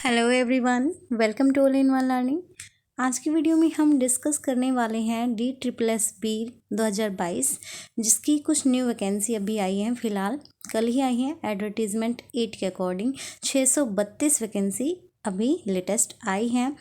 Hello everyone, welcome to all in one learning. आज की video में हम डिस्कस करने वाले हैं DSSB 2022 जिसकी कुछ न्यू वैकेंसी अभी आई हैं। फ़िलहाल कल ही आई हैं। एडवर्टीज़मेंट 8 के अकॉर्डिंग 632 वैकेंसी अभी लेटेस्ट आई हैं।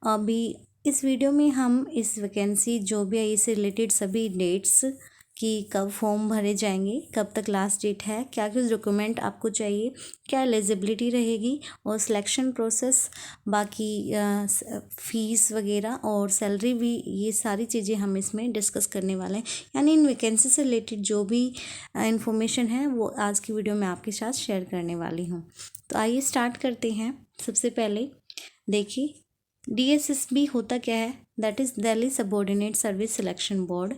अभी इस वीडियो में हम इस वैकेंसी जो भी है इससे रिलेटेड सभी डेट्स कि कब फॉर्म भरे जाएंगे, कब तक लास्ट डेट है, क्या कुछ डॉक्यूमेंट आपको चाहिए, क्या एलिजिबिलिटी रहेगी और सिलेक्शन प्रोसेस, बाकी फ़ीस वगैरह और सैलरी भी, ये सारी चीज़ें हम इसमें डिस्कस करने वाले हैं। यानी इन वैकेंसी से रिलेटेड जो भी इंफॉर्मेशन है वो आज की वीडियो में आपके साथ शेयर करने वाली हूँ। तो आइए स्टार्ट करते हैं। सबसे पहले देखिए DSSB होता क्या है, that is Delhi subordinate service selection board,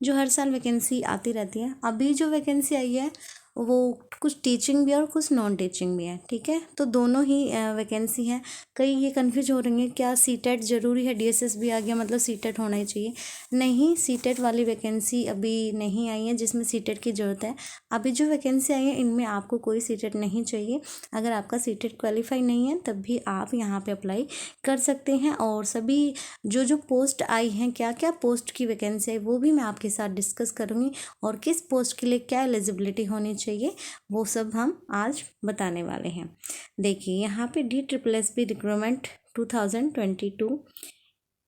जो हर साल वैकेंसी आती रहती है। अभी जो वैकेंसी आई है वो कुछ टीचिंग भी है और कुछ नॉन टीचिंग भी है, ठीक है। तो दोनों ही वैकेंसी है। कई ये कन्फ्यूज हो रही हैं क्या सीटेट ज़रूरी है, DSSB आ गया मतलब सीटेट होना ही चाहिए। नहीं, सीटेट वाली वैकेंसी अभी नहीं आई है जिसमें सीटेट की ज़रूरत है। अभी जो वैकेंसी आई है इनमें आपको कोई सीटेट नहीं चाहिए। अगर आपका सीटेट क्वालिफाई नहीं है तब भी आप यहाँ पर अप्लाई कर सकते हैं। और सभी जो पोस्ट आई हैं, क्या क्या पोस्ट की वैकेंसी है वो भी मैं आपके साथ डिस्कस करूँगी और किस पोस्ट के लिए क्या एलिजिबिलिटी होनी चाहिए वो सब हम आज बताने वाले हैं। देखिए यहाँ पे DSSB recruitment 2022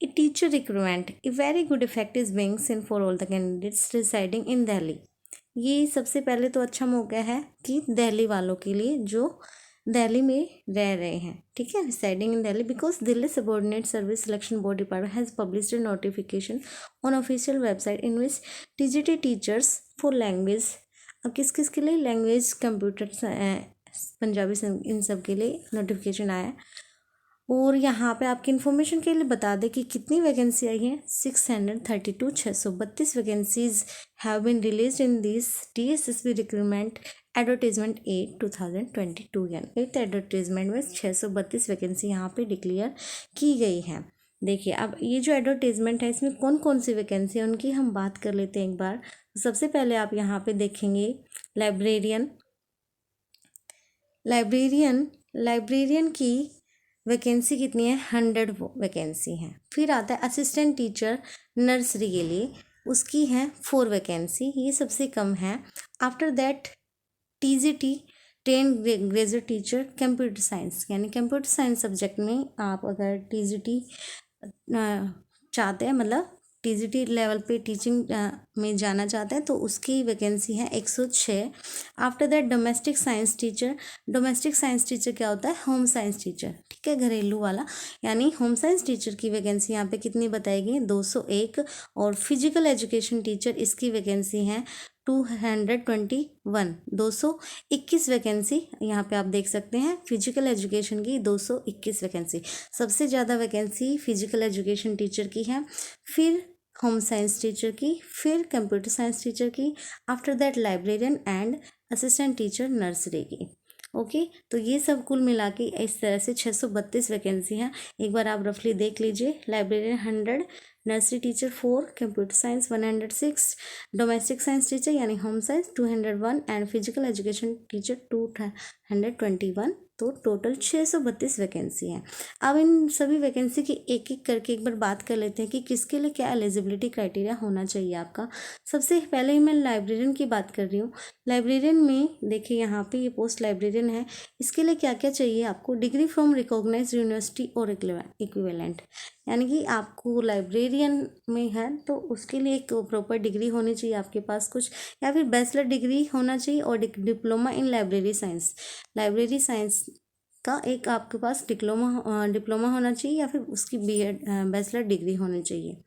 a teacher recruitment a very good effect is being seen for all the candidates residing in Delhi. ये सबसे पहले तो अच्छा मौका है कि दिल्ली वालों के लिए जो दिल्ली में रह रहे हैं, ठीक है, residing in Delhi, because Delhi subordinate service selection board department has published A notification on official website in which TGT teachers for language, अब किस किस के लिए, लैंग्वेज, कंप्यूटर, पंजाबी, इन सब के लिए नोटिफिकेशन आया है। और यहाँ पे आपकी इन्फॉर्मेशन के लिए बता दें कि कितनी वैकेंसी आई है, 632 vacancies have been release in this DSSB recruitment advertisement 8 2022। यानी 8th एडवर्टीजमेंट में 632 वैकेंसी यहाँ पे डिक्लेयर की गई है। देखिए अब ये जो एडवर्टीजमेंट है इसमें कौन कौन सी वैकेंसी है उनकी हम बात कर लेते हैं एक बार। सबसे पहले आप यहाँ पे देखेंगे लाइब्रेरियन की वैकेंसी कितनी है, 100 वैकेंसी है। फिर आता है असिस्टेंट टीचर नर्सरी के लिए, उसकी है 4 वैकेंसी, ये सबसे कम है। After that TGT train graduate teacher computer science, यानी कंप्यूटर साइंस सब्जेक्ट में आप अगर TGT चाहते हैं, मतलब TGT लेवल पे टीचिंग में जाना चाहते हैं तो उसकी वैकेंसी है 106। After that domestic science teacher क्या होता है, होम साइंस टीचर, ठीक है, घरेलू वाला, यानी होम साइंस टीचर की वैकेंसी यहाँ पे कितनी बताई गई, 201। और फिजिकल एजुकेशन टीचर, इसकी वैकेंसी है 221, 221 वैकेंसी यहाँ पे आप देख सकते हैं। फिजिकल एजुकेशन की 221 वैकेंसी, सबसे ज़्यादा वैकेंसी फिजिकल एजुकेशन टीचर की है, फिर होम साइंस टीचर की, फिर कंप्यूटर साइंस टीचर की, after that librarian and assistant teacher nursery की। ओके, तो ये सब कुल मिला के इस तरह से 632 वैकेंसी हैं। एक बार आप रफली देख लीजिए। Librarian 100, nursery teacher 4, computer science 106, domestic science teacher यानी home science 201 and physical education teacher 221। तो टोटल 632 वैकेंसी हैं। अब इन सभी वैकेंसी की एक एक करके एक बार बात कर लेते हैं कि किसके लिए क्या एलिजिबिलिटी क्राइटेरिया होना चाहिए आपका। सबसे पहले ही मैं लाइब्रेरियन की बात कर रही हूँ। लाइब्रेरियन में देखिए यहाँ पे ये पोस्ट लाइब्रेरियन है, इसके लिए क्या क्या चाहिए आपको, डिग्री फ्रॉम रिकॉग्नाइज यूनिवर्सिटी और इक्विवेलेंट, यानी कि आपको लाइब्रेरियन में है तो उसके लिए एक प्रॉपर डिग्री होनी चाहिए आपके पास कुछ, या फिर बैचलर डिग्री होना चाहिए और डिप्लोमा इन लाइब्रेरी साइंस का एक आपके पास डिप्लोमा होना चाहिए, या फिर उसकी BEd बैचलर डिग्री होनी चाहिए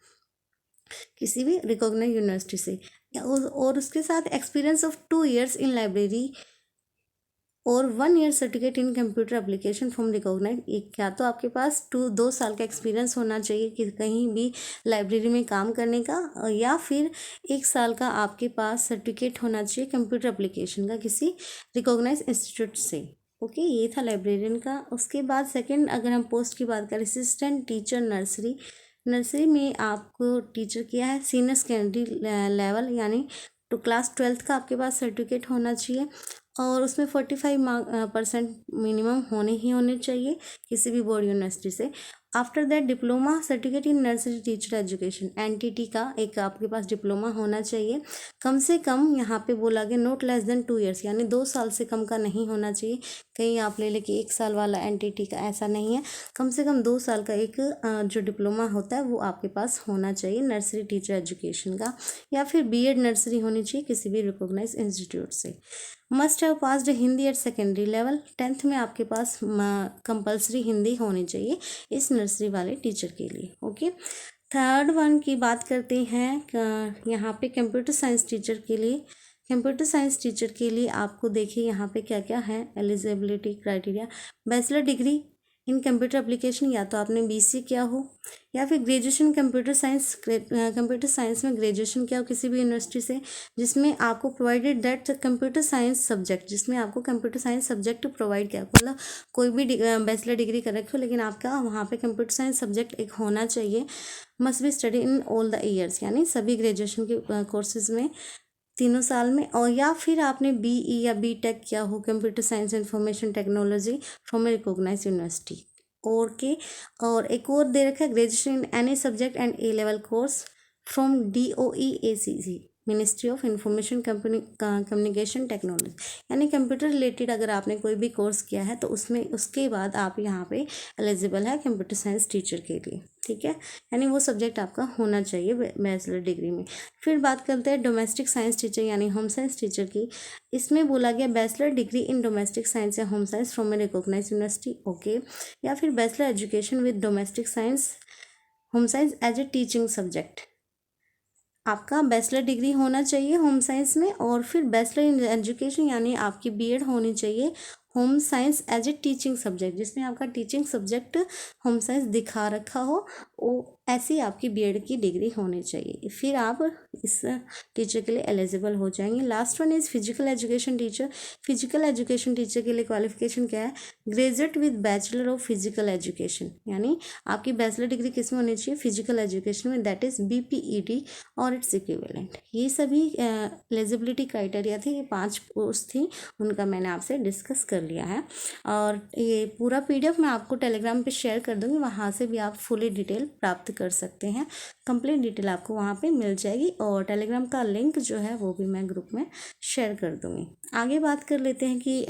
किसी भी रिकॉग्नाइज यूनिवर्सिटी से, और उसके साथ experience of 2 years in library और 1 year certificate in computer application from recognise. एक क्या तो आपके पास 2 साल का एक्सपीरियंस होना चाहिए कि कहीं भी लाइब्रेरी में काम करने का, या फिर 1 साल का आपके पास सर्टिफिकेट होना चाहिए कंप्यूटर एप्लीकेशन का किसी रिकॉग्नाइज इंस्टीट्यूट से। ओके, ये था लाइब्रेरियन का। उसके बाद सेकंड अगर हम पोस्ट की बात करें, असिस्टेंट टीचर नर्सरी में आपको टीचर किया है सीनियर सेकेंडरी लेवल, यानी तो क्लास 12th का आपके पास सर्टिफिकेट होना चाहिए। और उसमें 45% मिनिमम होने चाहिए किसी भी बोर्ड यूनिवर्सिटी से। After that diploma certificate in nursery teacher education, NTT का एक आपके पास डिप्लोमा होना चाहिए। कम से कम यहाँ पे बोला गया नॉट लेस देन 2 ईयर्स, यानी 2 साल से कम का नहीं होना चाहिए। कहीं आप ले लें कि 1 साल वाला एनटीटी का, ऐसा नहीं है। कम से कम 2 साल का एक जो डिप्लोमा होता है वो आपके पास होना चाहिए नर्सरी टीचर एजुकेशन का, या फिर बीएड नर्सरी होनी चाहिए किसी भी रिकॉग्नाइज इंस्टीट्यूट से। Must have passed Hindi at secondary level, 10th में आपके पास कंपलसरी हिंदी होनी चाहिए इस नर्सरी वाले टीचर के लिए। ओके, थर्ड वन की बात करते हैं यहाँ पे कंप्यूटर साइंस टीचर के लिए। कंप्यूटर साइंस टीचर के लिए आपको देखिए यहाँ पे क्या क्या है एलिजिबिलिटी क्राइटेरिया। बैचलर डिग्री इन कंप्यूटर एप्लीकेशन, या तो आपने बीसी किया हो या फिर ग्रेजुएशन कंप्यूटर साइंस में ग्रेजुएशन किया हो किसी भी यूनिवर्सिटी से, जिसमें आपको provided that computer science subject, जिसमें आपको कंप्यूटर साइंस सब्जेक्ट प्रोवाइड किया, मतलब कोई भी बैचलर डिग्री कर रखे हो लेकिन आपका वहाँ पे कंप्यूटर साइंस सब्जेक्ट एक होना चाहिए। Must be study in all the years, यानी सभी ग्रेजुएशन के कोर्सेज में 3 साल में, और या फिर आपने बीई या बीटेक किया हो computer science information technology from a recognise university. और एक और दे रखा है graduation in any subject and a level course from DOE-ACC ministry of information communication technology, यानी कंप्यूटर रिलेटेड अगर आपने कोई भी कोर्स किया है तो उसमें उसके बाद आप यहाँ पे एलिजिबल है कंप्यूटर साइंस टीचर के लिए। ठीक है, यानी वो सब्जेक्ट आपका होना चाहिए बैचलर डिग्री में। फिर बात करते हैं डोमेस्टिक साइंस टीचर यानी होम साइंस टीचर की। इसमें बोला गया bachelor degree in domestic science या home science from a recognise university. Okay, या फिर bachelor education with domestic science home science as a teaching subject. आपका बैचलर डिग्री होना चाहिए होम साइंस में, और फिर बैचलर इन एजुकेशन यानी आपकी बीएड होनी चाहिए home science as a teaching subject, जिसमें आपका टीचिंग सब्जेक्ट होम साइंस दिखा रखा हो, वो ऐसी आपकी बीएड की डिग्री होनी चाहिए, फिर आप इस टीचर के लिए एलिजिबल हो जाएंगे। Last one is physical education teacher. Physical education teacher के लिए क्वालिफिकेशन क्या है? Graduate with bachelor of physical education, यानी आपकी बैचलर डिग्री किस में होनी चाहिए? फिजिकल एजुकेशन में, दैट इज़ BPED और इट्स इक्विवेलेंट। ये सभी एलिजिबिलिटी क्राइटेरिया थे, ये 5 पोस्ट थी, उनका मैंने आपसे डिस्कस कर लिया है। और ये पूरा PDF मैं आपको टेलीग्राम पे शेयर कर दूँगी, वहाँ से भी आप फुली डिटेल प्राप्त कर सकते हैं। कंप्लीट डिटेल आपको वहाँ पे मिल जाएगी, और टेलीग्राम का लिंक जो है वो भी मैं ग्रुप में शेयर कर दूँगी। आगे बात कर लेते हैं कि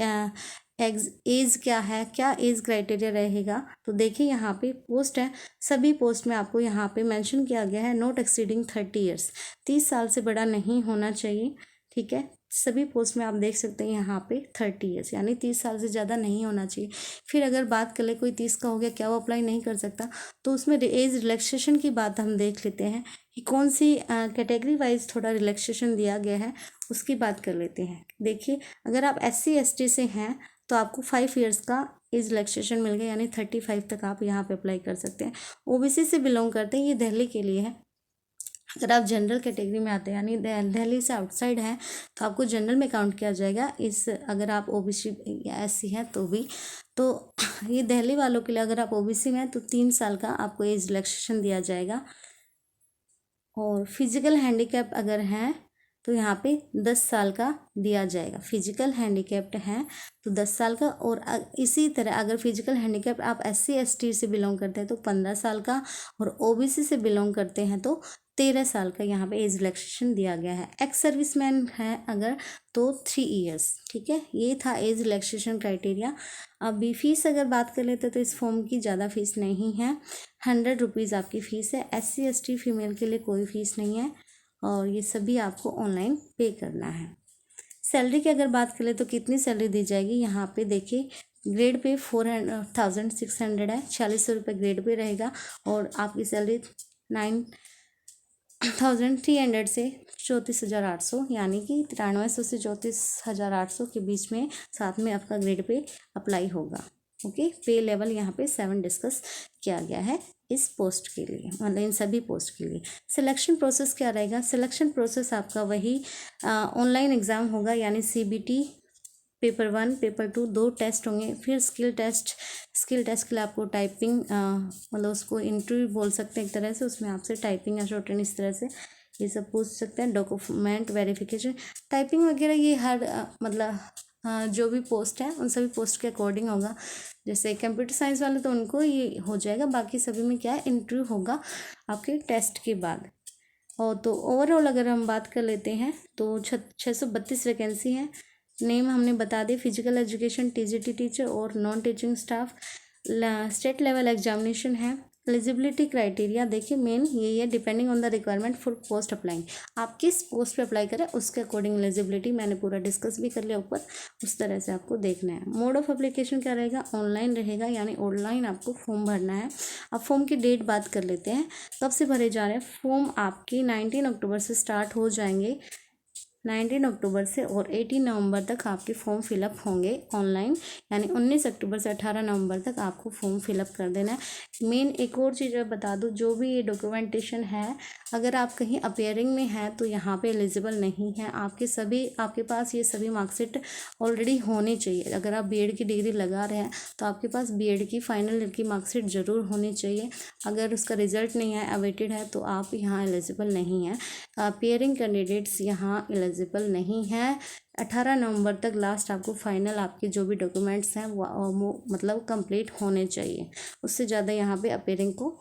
एज क्या है, क्या एज क्राइटेरिया रहेगा। तो देखिए यहाँ पे पोस्ट है, सभी पोस्ट में आपको यहाँ पे मेंशन किया गया है नॉट एक्सीडिंग 30 ईयर्स, 30 साल से बड़ा नहीं होना चाहिए। ठीक है, सभी पोस्ट में आप देख सकते हैं यहाँ पे 30 ईयर्स, यानी 30 साल से ज़्यादा नहीं होना चाहिए। फिर अगर बात कर ले कोई 30 का हो गया, क्या वो अप्लाई नहीं कर सकता? तो उसमें एज रिलैक्सेशन की बात हम देख लेते हैं कि कौन सी कैटेगरी वाइज थोड़ा रिलैक्सेशन दिया गया है, उसकी बात कर लेते हैं। देखिए, अगर आप SC ST से हैं तो आपको 5 ईयर्स का एज रिलैक्सेशन मिल गया, यानी 35 तक आप यहाँ पे अप्लाई कर सकते हैं। OBC से बिलोंग करते हैं, ये दिल्ली के लिए है। अगर आप जनरल कैटेगरी में आते हैं यानी दिल्ली से आउटसाइड हैं तो आपको जनरल में काउंट किया जाएगा। इस अगर आप OBC या SC हैं तो भी, तो ये दिल्ली वालों के लिए अगर आप OBC में हैं तो 3 साल का आपको एज रिलैक्सेशन दिया जाएगा। और फिजिकल हैंडीकैप अगर हैं तो यहाँ पे 10 साल का दिया जाएगा। फिजिकल हैंडीकैप्ड हैं तो 10 साल का, और इसी तरह अगर फिजिकल हैंडीकैप आप SC ST से बिलोंग करते हैं तो 15 साल का, और OBC से बिलोंग करते हैं तो 13 साल का यहाँ पे एज रिलैक्सेशन दिया गया है। एक्स सर्विसमैन है अगर तो 3 ईयर्स। ठीक है, ये था एज रिलैक्सेशन क्राइटेरिया। अभी फ़ीस अगर बात कर लेते तो इस फॉर्म की ज़्यादा फीस नहीं है, 100 रुपीज़ आपकी फ़ीस है। SC ST फीमेल के लिए कोई फ़ीस नहीं है, और ये सभी आपको ऑनलाइन पे करना है। सैलरी की अगर बात करें तो कितनी सैलरी दी जाएगी, यहाँ पे देखिए ग्रेड पे 4600 है, 4600 रुपये ग्रेड पे रहेगा, और आपकी सैलरी 9300 से 34,800, यानी कि 9300 से 34,800 के बीच में, साथ में आपका ग्रेड पे अप्लाई होगा। ओके, पे लेवल यहाँ पे 7 डिस्कस किया गया है इस पोस्ट के लिए, मतलब इन सभी पोस्ट के लिए। सिलेक्शन प्रोसेस क्या रहेगा? सिलेक्शन प्रोसेस आपका वही ऑनलाइन एग्ज़ाम होगा, यानी CBT पेपर 1 पेपर 2 2 टेस्ट होंगे। फिर स्किल टेस्ट के लिए आपको टाइपिंग मतलब उसको इंटरव्यू बोल सकते हैं एक तरह से, उसमें आपसे टाइपिंग या शॉर्टहैंड इस तरह से ये सब पूछ सकते हैं। डॉक्यूमेंट वेरिफिकेशन, टाइपिंग वगैरह ये हर मतलब जो भी पोस्ट है उन सभी पोस्ट के अकॉर्डिंग होगा। जैसे कंप्यूटर साइंस वाले तो उनको ये हो जाएगा, बाकी सभी में क्या है इंटरव्यू होगा आपके टेस्ट के बाद। और तो ओवरऑल अगर हम बात कर लेते हैं तो 632 वैकेंसी हैं। नेम हमने बता दी, फिजिकल एजुकेशन टीजीटी टीचर और non teaching staff. State level examination है। एलिजिबिलिटी क्राइटेरिया देखिए मेन यही है, depending on the requirement for post applying. आप किस पोस्ट पे अप्लाई करें उसके अकॉर्डिंग एलिजिबिलिटी मैंने पूरा डिस्कस भी कर लिया ऊपर, उस तरह से आपको देखना है। मोड ऑफ एप्लीकेशन क्या रहेगा, ऑनलाइन रहेगा, यानी ऑनलाइन आपको फॉर्म भरना है। अब फॉर्म की डेट बात कर लेते हैं, कब से भरे जा रहे हैं फॉर्म। आपकी 19 अक्टूबर से स्टार्ट हो जाएंगे, 19 अक्टूबर से, और 18 नवंबर तक आपके फॉर्म फिलअप होंगे ऑनलाइन, यानी 19 अक्टूबर से 18 नवंबर तक आपको फॉर्म फिलअप कर देना है। मेन एक और चीज़ बता दूँ, जो भी ये डॉक्यूमेंटेशन है, अगर आप कहीं अपेयरिंग में हैं तो यहाँ पे एलिजिबल नहीं है। आपके पास ये सभी मार्कशीट ऑलरेडी होनी चाहिए। अगर आप बीएड की डिग्री लगा रहे हैं तो आपके पास बीएड की फाइनल ईयर की मार्कशीट ज़रूर होनी चाहिए। अगर उसका रिजल्ट नहीं है, अवेटेड है, तो आप यहाँ एलिजिबल नहीं हैं। अपेयरिंग कैंडिडेट्स यहाँ एलिजिबल नहीं है। 18 नवंबर तक लास्ट आपको फाइनल आपके जो भी डॉक्यूमेंट्स हैं वो मतलब कंप्लीट होने चाहिए। उससे ज़्यादा यहाँ पे अपेयरिंग को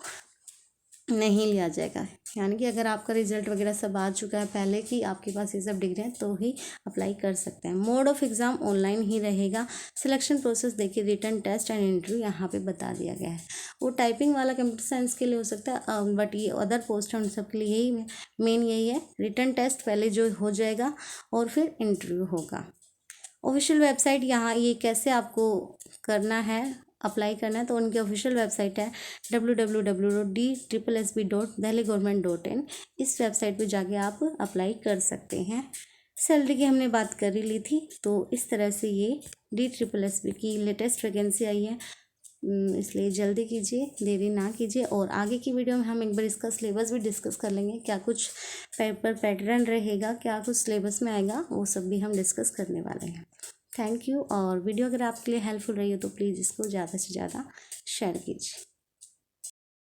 नहीं लिया जाएगा। यानी कि अगर आपका रिजल्ट वगैरह सब आ चुका है पहले कि आपके पास ये सब डिग्री है तो ही अप्लाई कर सकते हैं। मोड ऑफ एग्ज़ाम ऑनलाइन ही रहेगा। सिलेक्शन प्रोसेस देखिए, रिटन टेस्ट एंड इंटरव्यू यहाँ पे बता दिया गया है। वो टाइपिंग वाला कंप्यूटर साइंस के लिए हो सकता है, बट ये अदर पोस्ट है उन सब के लिए यही मेन यही है। रिटन टेस्ट पहले जो हो जाएगा और फिर इंटरव्यू होगा। ऑफिशियल वेबसाइट यहाँ ये कैसे आपको करना है, अप्लाई करना है, तो उनकी ऑफिशियल वेबसाइट है www.dssb.delhigovernment.in। इस वेबसाइट पे जाके आप अप्लाई कर सकते हैं। सैलरी की हमने बात कर ही ली थी, तो इस तरह से ये DSSB की लेटेस्ट वैकेंसी आई है, इसलिए जल्दी कीजिए, देरी ना कीजिए। और आगे की वीडियो में हम एक बार इसका सिलेबस भी डिस्कस कर लेंगे, क्या कुछ पेपर पैटर्न रहेगा, क्या कुछ सिलेबस में आएगा, वो सब भी हम डिस्कस करने वाले हैं। Thank you. और वीडियो अगर आपके लिए हेल्पफुल रही हो तो प्लीज़ इसको ज़्यादा से ज़्यादा शेयर कीजिए।